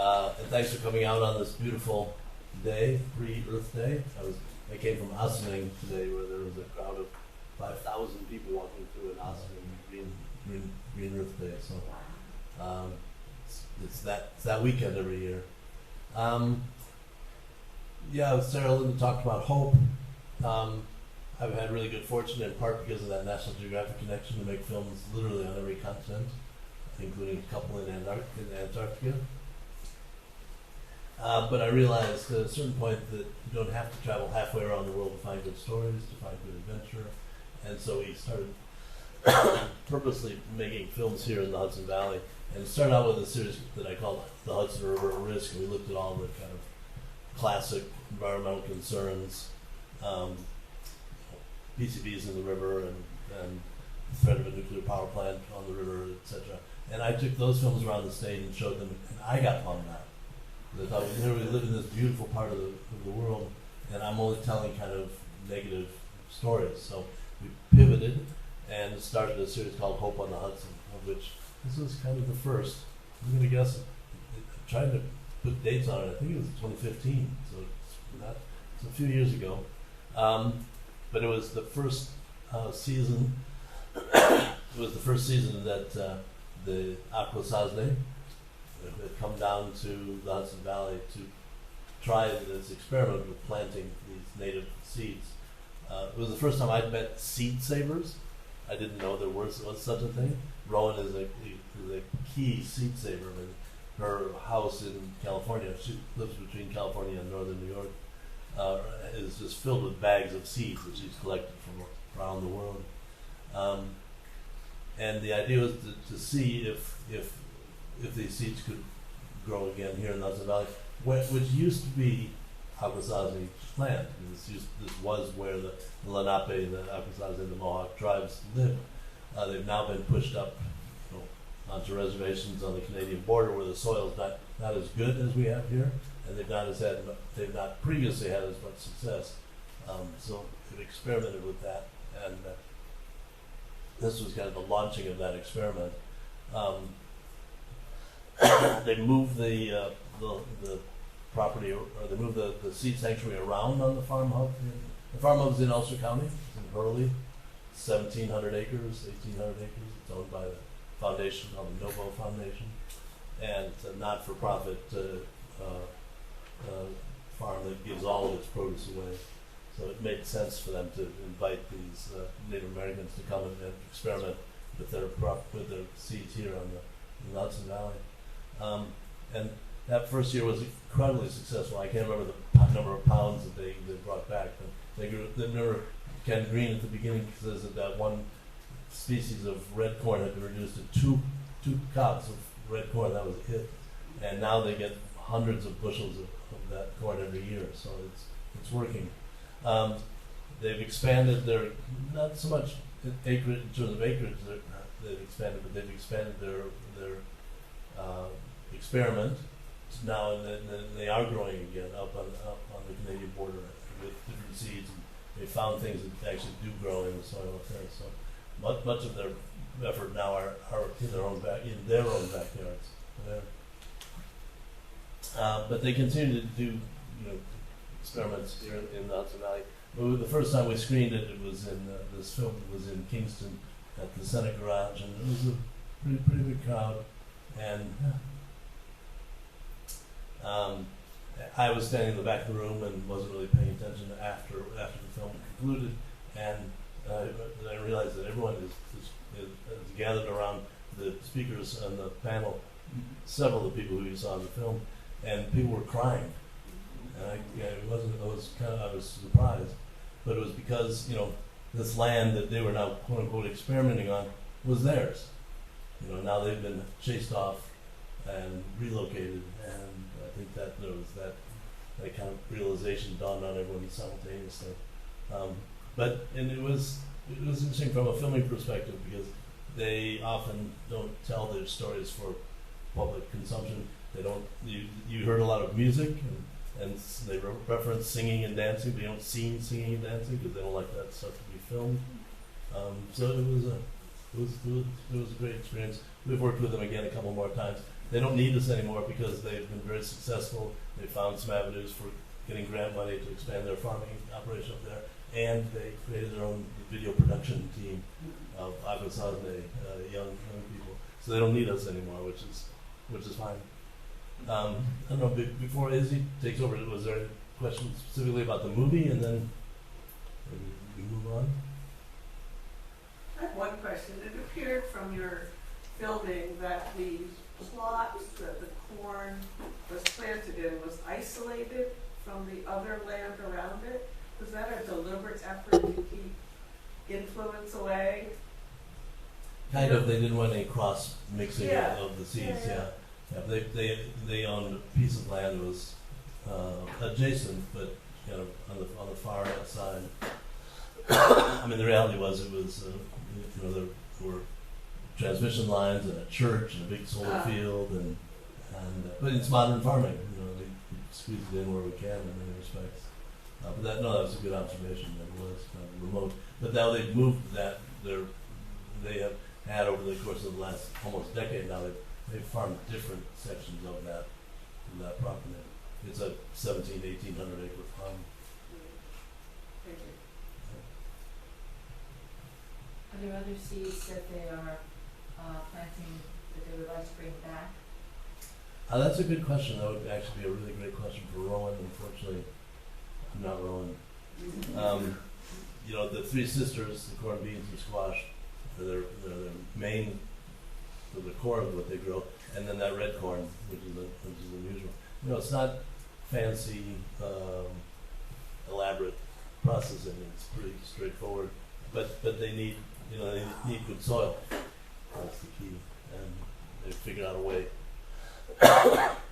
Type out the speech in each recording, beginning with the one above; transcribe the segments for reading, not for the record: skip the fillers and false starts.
And thanks for coming out on this beautiful day, pre-Earth Day. I came from Akwesasne today, where there was a crowd of 5,000 people walking through an Akwesasne Green Earth Day. So it's that weekend every year. Sarah Linda talked about hope. I've had really good fortune, in part because of that National Geographic connection, to make films literally on every continent, including a couple in Antarctica. But I realized at a certain point that you don't have to travel halfway around the world to find good stories, to find good adventure. And so we started purposely making films here in the Hudson Valley. And started out with a series that I called The Hudson River at Risk, and we looked at all the kind of classic environmental concerns, PCBs in the river, and the threat of a nuclear power plant on the river, etc. And I took those films around the state and showed them, and I got bummed out. I thought, we live in this beautiful part of the world, and I'm only telling kind of negative stories. So we pivoted and started a series called Hope on the Hudson, of which this was kind of the first. I'm going to guess, I tried to put dates on it. I think it was 2015, so it's a few years ago. But it was the first season. It was the first season that the Akwesasne had come down to the Hudson Valley to try this experiment with planting these native seeds. It was the first time I'd met seed savers. I didn't know there was such a thing. Rowen is a key seed saver. I mean, her house in California, she lives between California and northern New York, is just filled with bags of seeds that she's collected from around the world. And the idea was to see if these seeds could grow again here in the Hudson Valley, which used to be Akwesasne land. This was where the Lenape, the Akwesasne, and the Mohawk tribes lived. They've now been pushed up onto reservations on the Canadian border, where the soil's not as good as we have here, and they've not previously had as much success. So they've experimented with that, and this was kind of the launching of that experiment. They moved the property, or they moved the seed sanctuary around on the farm hub. The farm hub's in Ulster County, it's in Hurley, 1,700 acres, 1,800 acres. It's owned by the foundation called the Novo Foundation, and it's a not-for-profit farm that gives all of its produce away. So it made sense for them to invite these Native Americans to come and experiment with their seeds here in the Hudson Valley. And that first year was incredibly successful. I can't remember the number of pounds that they brought back, but they never canned green at the beginning, because that one species of red corn had been reduced to two cobs of red corn. That was it. And now they get hundreds of bushels of that corn every year. So it's working. They've expanded their, not so much acreage in terms of acreage they've expanded, but they've expanded their experiment now, and then they are growing again up on the Canadian border with different seeds. And they found things that actually do grow in the soil up there. So much of their effort now are in their own backyards. But they continue to do experiments here in the Hudson Valley. But the first time we screened it, it was in this film was in Kingston at the Senate Garage, and it was a pretty big crowd. And I was standing in the back of the room and wasn't really paying attention after the film concluded, and I realized that everyone is gathered around the speakers on the panel, several of the people who you saw in the film, and people were crying. And I was surprised, but it was because this land that they were now quote unquote experimenting on was theirs. Now they've been chased off and relocated, and I think that there was that kind of realization dawned on everyone simultaneously. But it was interesting from a filming perspective, because they often don't tell their stories for public consumption. They don't. You heard a lot of music, and they reference singing and dancing, but you don't see singing and dancing because they don't like that stuff to be filmed. So it was it was a great experience. We've worked with them again a couple more times. They don't need us anymore because they've been very successful. They found some avenues for getting grant money to expand their farming operation up there, and they created their own video production team of Akwesasne, young people. So they don't need us anymore, which is fine. I don't know. Before Izzy takes over, was there any question specifically about the movie, and then maybe we move on? I have one question. It appeared from your filming that the plot that the corn was planted in was isolated from the other land around it. Was that a deliberate effort to keep influence away? Kind of. They didn't want any cross mixing of the seeds. Yeah. They owned a piece of land that was adjacent, but kind of on the far outside. I mean, the reality was it was there were transmission lines and a church and a big solar field, and but it's modern farming. They squeeze it in where we can in many respects. But that was a good observation. That it was kind of remote. But now they've moved that. They have had over the course of the last almost decade now. They've farmed different sections of that property. It's a 1,800 acre farm. Thank you. Are there other seeds that they are planting that they would like to bring back? That's a good question. That would actually be a really great question for Rowen. Unfortunately, I'm not Rowen. The three sisters, the corn, beans, and squash, they're the main, the core of what they grow, and then that red corn, which is unusual. It's not fancy, elaborate processing. It's pretty straightforward, but they need good soil. That's the key, and they figured out a way.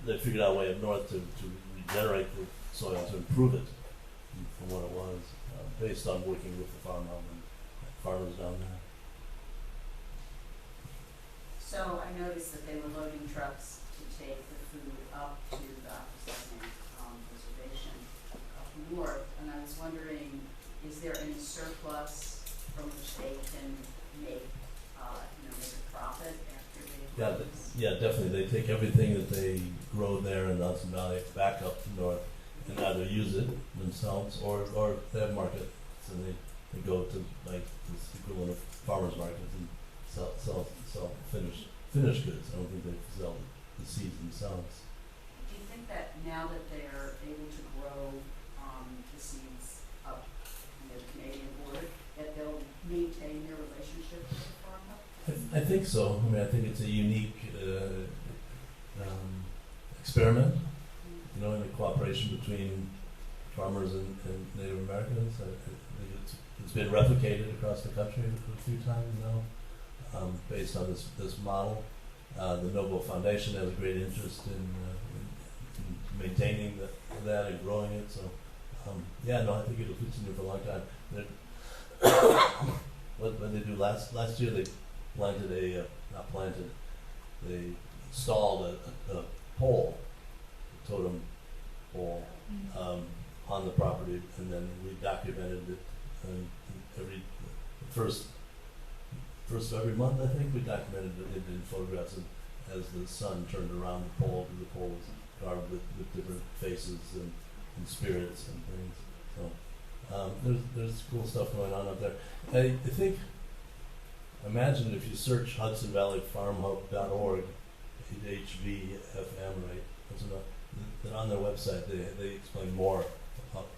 They figured out a way up north to regenerate the soil, to improve it from what it was, based on working with the farmers down there. So I noticed that they were loading trucks to take the food up to the Akwesasne reservation up north, and I was wondering, is there any surplus from which they can make a profit after they Yeah, definitely. They take everything that they grow there in Hudson Valley back up north and either use it themselves or they have markets, and they go to like this equivalent of farmers markets and sell finished goods. I don't think they sell the seeds themselves. Do you think that now that they are able to grow the seeds up near the Canadian border, that they'll maintain their relationship with the farmer? I think so. I think it's a unique experiment, in the cooperation between farmers and Native Americans. I think it's been replicated across the country a few times now, based on this model. The Noble Foundation has a great interest in maintaining that and growing it. So, I think it'll continue for a long time. What did they do last year? They they installed a pole, a totem pole, on the property, and then we documented it. And first of every month, I think, we documented it in photographs as the sun turned around the pole, because the pole was carved with different faces and spirits and things. So there's cool stuff going on up there. I think, imagine if you search HudsonValleyFarmHub.org, HVFM, right? Then on their website, they explain more about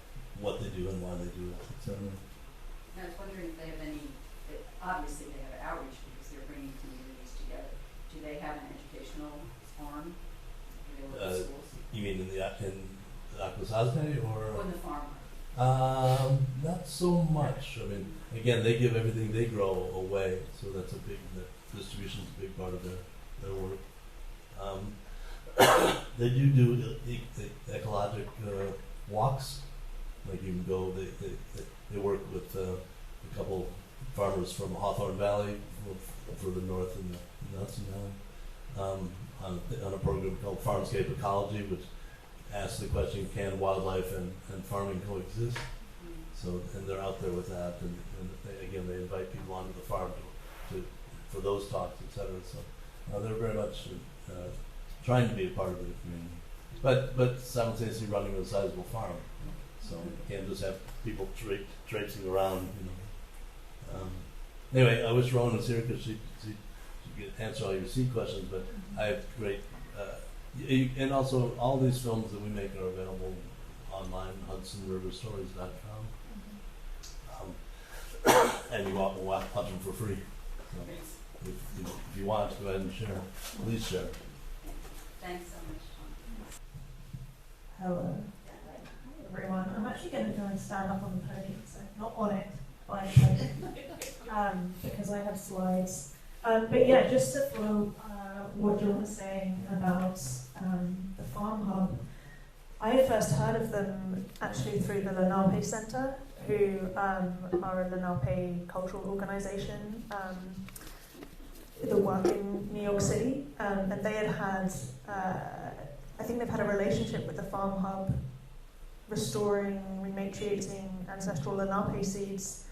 what they do and why they do it, etc. I was wondering if they have obviously they have outreach because they're bringing communities together. Do they have an educational arm? Do they work with schools? You mean in Akwesasne or? On the farm. Not so much. Again, they give everything they grow away, so the distribution is a big part of their work. They do ecologic walks. Like you can go. They work with a couple farmers from Hawthorne Valley, further north in the Hudson Valley, on a program called Farmscape Ecology, which asks the question: can wildlife and farming coexist? So, and they're out there with that, and they invite people onto the farm to for those talks, etc. So they're very much trying to be a part of the community, but simultaneously running a sizable farm. So you can't just have people traipsing around, Anyway, I wish Rowen was here because she could answer all your seed questions, but I have great, and also all these films that we make are available online, HudsonRiverStories.com. And you want to watch them for free. So if you want to go ahead and share, please share. Thanks so much, Tom. Hello, everyone. I'm actually going to go and stand up on the podium, so not on it, by the podium, because I have slides. But yeah, just to follow what John was saying about the Farm Hub, I first heard of them actually through the Lenape Center, who are a Lenape cultural organization that work in New York City, and they had I think they've had a relationship with the Farm Hub, restoring, rematriating ancestral Lenape seeds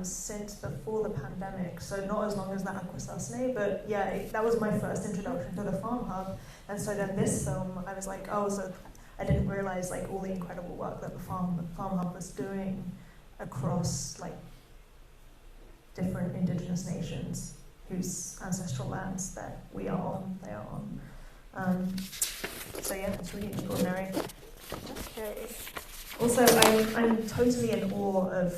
since before the pandemic, so not as long as the Akwesasne, but yeah, that was my first introduction to the Farm Hub. And so then this film, I was like, oh, so I didn't realize like all the incredible work that the Farm Hub was doing across like different indigenous nations whose ancestral lands that they are on. So yeah, it's really extraordinary. Okay. Also, I'm totally in awe of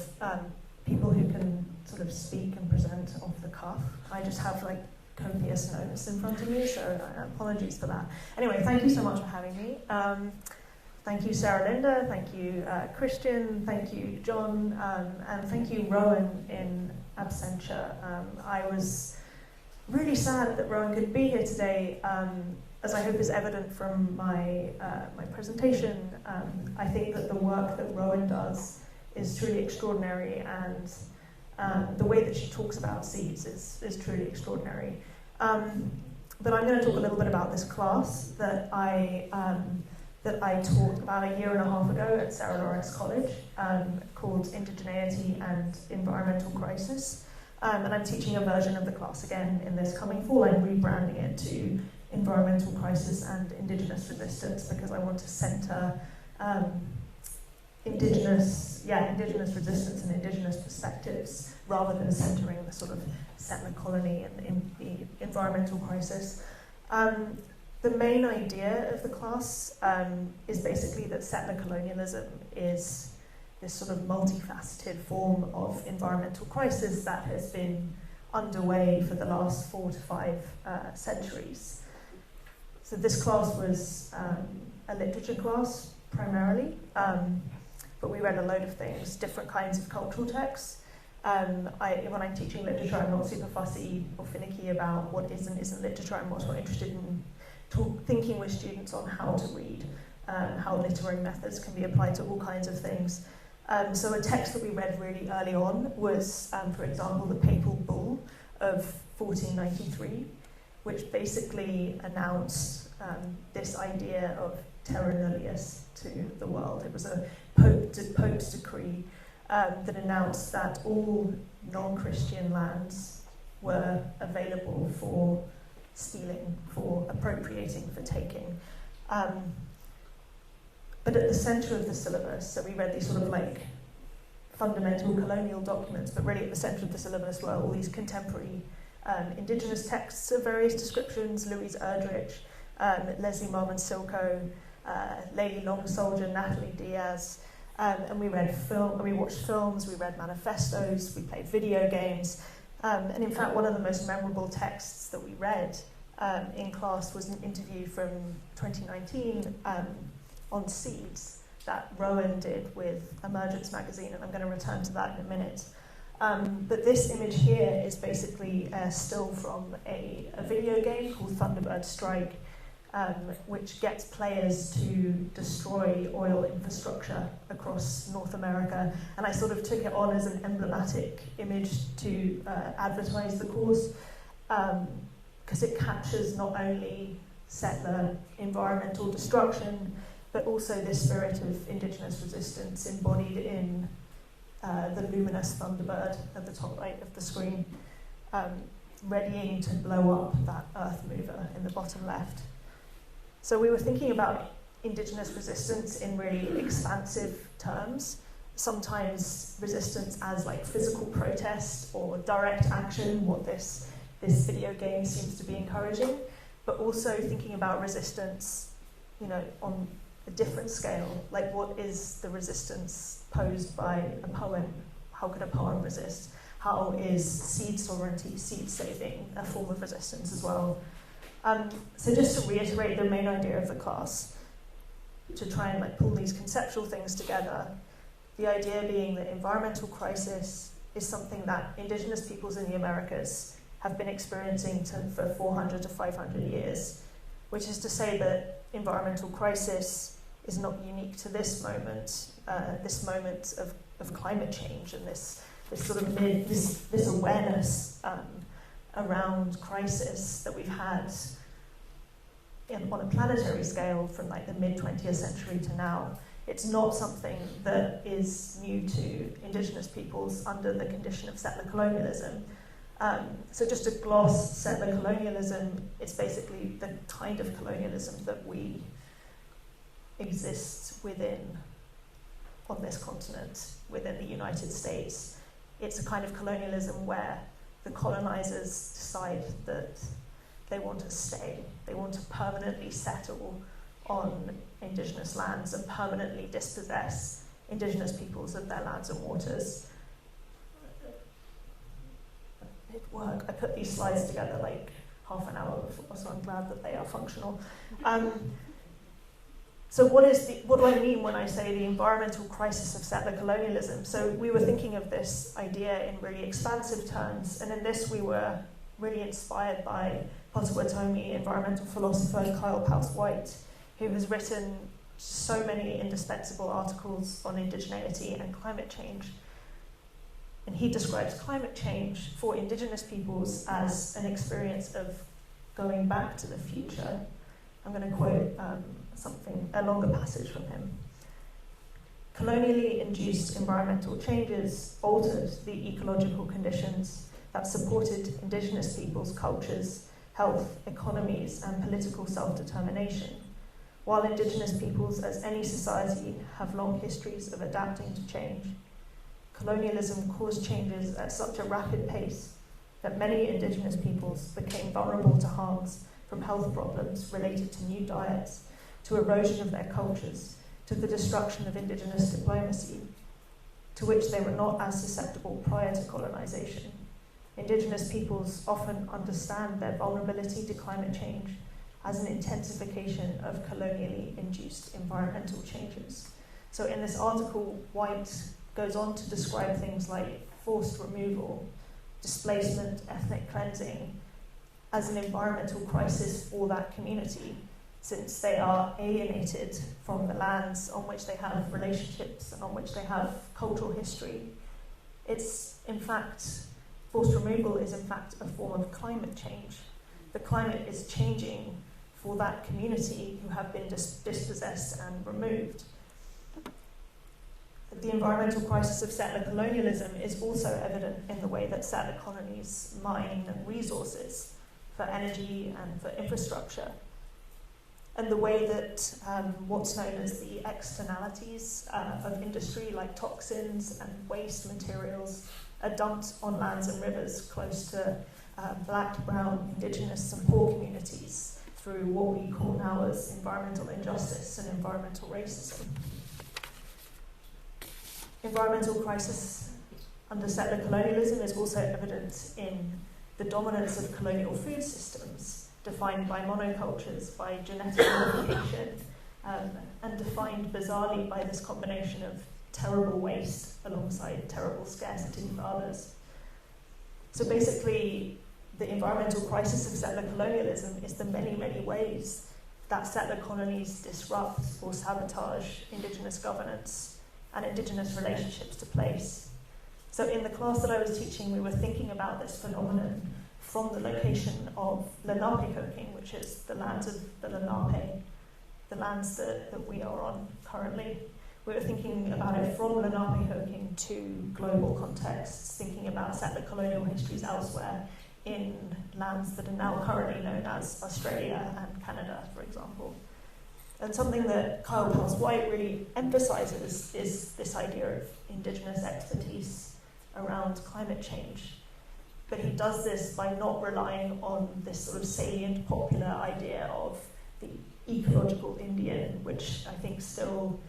people who can sort of speak and present off the cuff. I just have like copious notes in front of me, so apologies for that. Anyway, thank you so much for having me. Thank you, Sarah Linda. Thank you, Christian. Thank you, John. And thank you, Rowen, in absentia. I was really sad that Rowen couldn't be here today. As I hope is evident from my presentation, I think that the work that Rowen does is truly extraordinary, and the way that she talks about seeds is truly extraordinary. But I'm going to talk a little bit about this class that I taught about a year and a half ago at Sarah Lawrence College, called Indigeneity and Environmental Crisis. And I'm teaching a version of the class again in this coming fall. I'm rebranding it to Environmental Crisis and Indigenous Resistance, because I want to center indigenous resistance and indigenous perspectives rather than centering the sort of settler colony and the environmental crisis. The main idea of the class is basically that settler colonialism is this sort of multifaceted form of environmental crisis that has been underway for the last 4 to 5 centuries. So this class was a literature class primarily, but we read a load of things, different kinds of cultural texts. When I'm teaching literature, I'm not super fussy or finicky about what is and isn't literature. I'm much more interested in thinking with students on how to read, how literary methods can be applied to all kinds of things. So a text that we read really early on was, for example, the Papal Bull of 1493, which basically announced this idea of terra nullius to the world. It was a Pope's decree that announced that all non-Christian lands were available for stealing, for appropriating, for taking. But at the centre of the syllabus, so we read these sort of like fundamental colonial documents, but really at the centre of the syllabus were all these contemporary indigenous texts of various descriptions, Louise Erdrich, Leslie Marmon Silko, Lady Long Soldier, Natalie Diaz, and we watched films, we read manifestos, we played video games, and in fact one of the most memorable texts that we read in class was an interview from 2019 on seeds that Rowen did with Emergence magazine, and I'm going to return to that in a minute. But this image here is basically still from a video game called Thunderbird Strike, which gets players to destroy oil infrastructure across North America. And I sort of took it on as an emblematic image to advertise the course, because it captures not only settler environmental destruction, but also this spirit of indigenous resistance embodied in the luminous Thunderbird at the top right of the screen. readying to blow up that earth mover in the bottom left. So we were thinking about Indigenous resistance in really expansive terms, sometimes resistance as like physical protest or direct action, what this video game seems to be encouraging, but also thinking about resistance, you know, on a different scale, like what is the resistance posed by a poem? How could a poem resist? How is seed sovereignty, seed saving, a form of resistance as well? So just to reiterate the main idea of the class, to try and like pull these conceptual things together, the idea being that environmental crisis is something that Indigenous peoples in the Americas have been experiencing for 400 to 500 years, which is to say that environmental crisis is not unique to this moment of climate change and this sort of this awareness around crisis that we've had on a planetary scale from like the mid-20th century to now. It's not something that is new to Indigenous peoples under the condition of settler colonialism. So just to gloss settler colonialism, it's basically the kind of colonialism that we exist within on this continent, within the United States. It's a kind of colonialism where the colonizers decide that they want to stay, they want to permanently settle on Indigenous lands and permanently dispossess Indigenous peoples of their lands and waters. It worked. I put these slides together like half an hour before, so I'm glad that they are functional. So what do I mean when I say the environmental crisis of settler colonialism? So we were thinking of this idea in really expansive terms, and in this we were really inspired by Potawatomi environmental philosopher Kyle Powers White, who has written so many indispensable articles on indigeneity and climate change. And he describes climate change for Indigenous peoples as an experience of going back to the future. I'm going to quote a longer passage from him. Colonially induced environmental changes altered the ecological conditions that supported Indigenous peoples' cultures, health, economies, and political self-determination. While Indigenous peoples, as any society, have long histories of adapting to change, colonialism caused changes at such a rapid pace that many Indigenous peoples became vulnerable to harms from health problems related to new diets, to erosion of their cultures, to the destruction of Indigenous diplomacy, to which they were not as susceptible prior to colonization. Indigenous peoples often understand their vulnerability to climate change as an intensification of colonially induced environmental changes. So in this article, White goes on to describe things like forced removal, displacement, ethnic cleansing, as an environmental crisis for that community, since they are alienated from the lands on which they have relationships and on which they have cultural history. It's, in fact, forced removal is in fact a form of climate change. The climate is changing for that community who have been dispossessed and removed. The environmental crisis of settler colonialism is also evident in the way that settler colonies mine resources for energy and for infrastructure, and the way that what's known as the externalities of industry, like toxins and waste materials, are dumped on lands and rivers close to black, brown, Indigenous and poor communities through what we call now as environmental injustice and environmental racism. Environmental crisis under settler colonialism is also evident in the dominance of colonial food systems, defined by monocultures, by genetic modification, and defined bizarrely by this combination of terrible waste alongside terrible scarcity for others. So basically, the environmental crisis of settler colonialism is the many, many ways that settler colonies disrupt or sabotage Indigenous governance and Indigenous relationships to place. So in the class that I was teaching, we were thinking about this phenomenon from the location of Lenape-Hoking, which is the lands of the Lenape, the lands that we are on currently. We were thinking about it from Lenape-Hoking to global contexts, thinking about settler colonial histories elsewhere in lands that are now currently known as Australia and Canada, for example. And something that Kyle White really emphasizes is this idea of Indigenous expertise around climate change. But he does this by not relying on this sort of salient popular idea of the ecological Indian, which I think still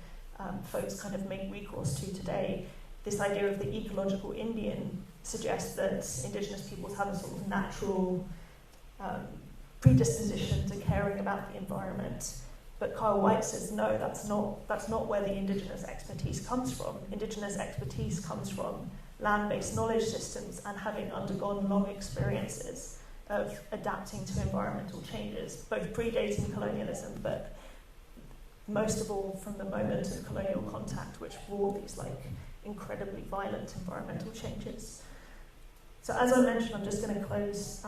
folks kind of make recourse to today. This idea of the ecological Indian suggests that Indigenous peoples have a sort of natural predisposition to caring about the environment. But Kyle White says, no, that's not where the Indigenous expertise comes from. Indigenous expertise comes from land-based knowledge systems and having undergone long experiences of adapting to environmental changes, both predating colonialism, but most of all from the moment of colonial contact, which brought these incredibly violent environmental changes. So as I mentioned, I'm just going to close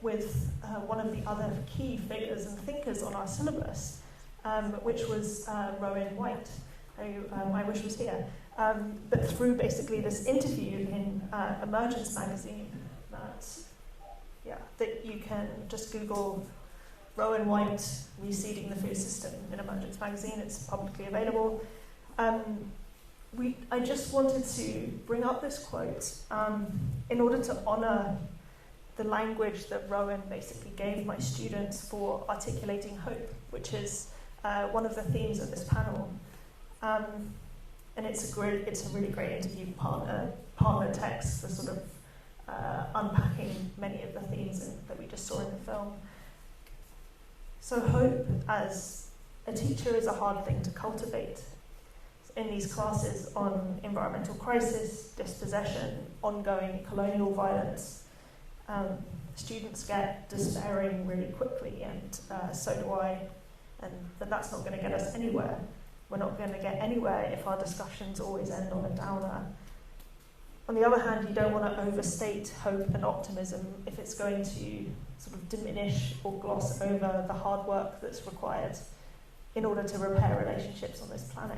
with one of the other key figures and thinkers on our syllabus, which was Rowen White, who I wish was here. But through basically this interview in Emergence magazine, that you can just Google Rowen White reseeding the food system in Emergence magazine. It's publicly available. I just wanted to bring up this quote in order to honour the language that Rowen basically gave my students for articulating hope, which is one of the themes of this panel. And it's a really great interview partner text for sort of unpacking many of the themes that we just saw in the film. So hope as a teacher is a hard thing to cultivate. In these classes on environmental crisis, dispossession, ongoing colonial violence, students get despairing really quickly, and so do I, and that's not going to get us anywhere. We're not going to get anywhere if our discussions always end on a downer. On the other hand, you don't want to overstate hope and optimism if it's going to sort of diminish or gloss over the hard work that's required in order to repair relationships on this planet.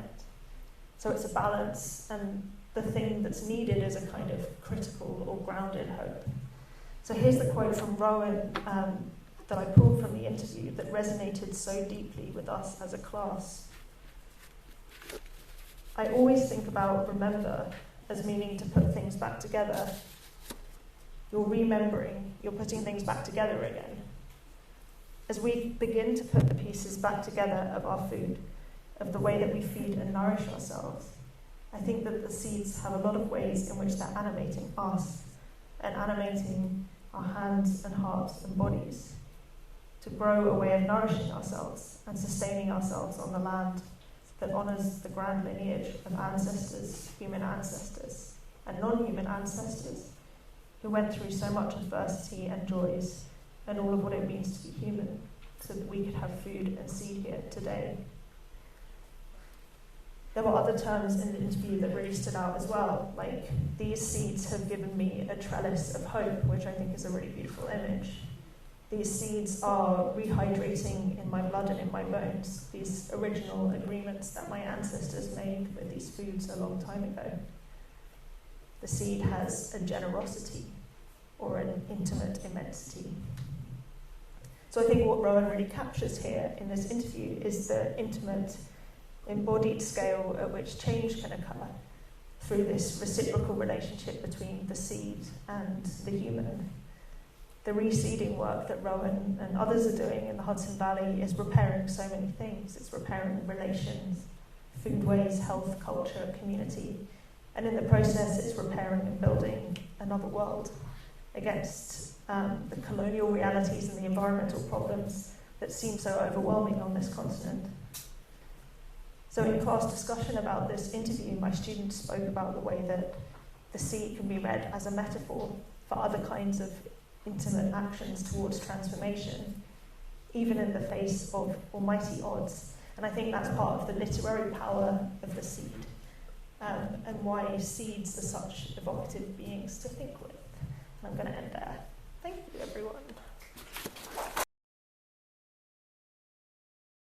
So it's a balance, and the thing that's needed is a kind of critical or grounded hope. So here's the quote from Rowen that I pulled from the interview that resonated so deeply with us as a class. I always think about remember as meaning to put things back together. You're remembering, you're putting things back together again. As we begin to put the pieces back together of our food, of the way that we feed and nourish ourselves, I think that the seeds have a lot of ways in which they're animating us and animating our hands and hearts and bodies to grow a way of nourishing ourselves and sustaining ourselves on the land that honours the grand lineage of ancestors, human ancestors, and non-human ancestors who went through so much adversity and joys and all of what it means to be human so that we could have food and seed here today. There were other terms in the interview that really stood out as well, like these seeds have given me a trellis of hope, which I think is a really beautiful image. These seeds are rehydrating in my blood and in my bones, these original agreements that my ancestors made with these foods a long time ago. The seed has a generosity or an intimate immensity. So I think what Rowen really captures here in this interview is the intimate, embodied scale at which change can occur through this reciprocal relationship between the seed and the human. The reseeding work that Rowen and others are doing in the Hudson Valley is repairing so many things. It's repairing relations, foodways, health, culture, community. And in the process, it's repairing and building another world against the colonial realities and the environmental problems that seem so overwhelming on this continent. So in class discussion about this interview, my students spoke about the way that the seed can be read as a metaphor for other kinds of intimate actions towards transformation, even in the face of almighty odds. And I think that's part of the literary power of the seed, and why seeds are such evocative beings to think with. And I'm going to end there. Thank you, everyone.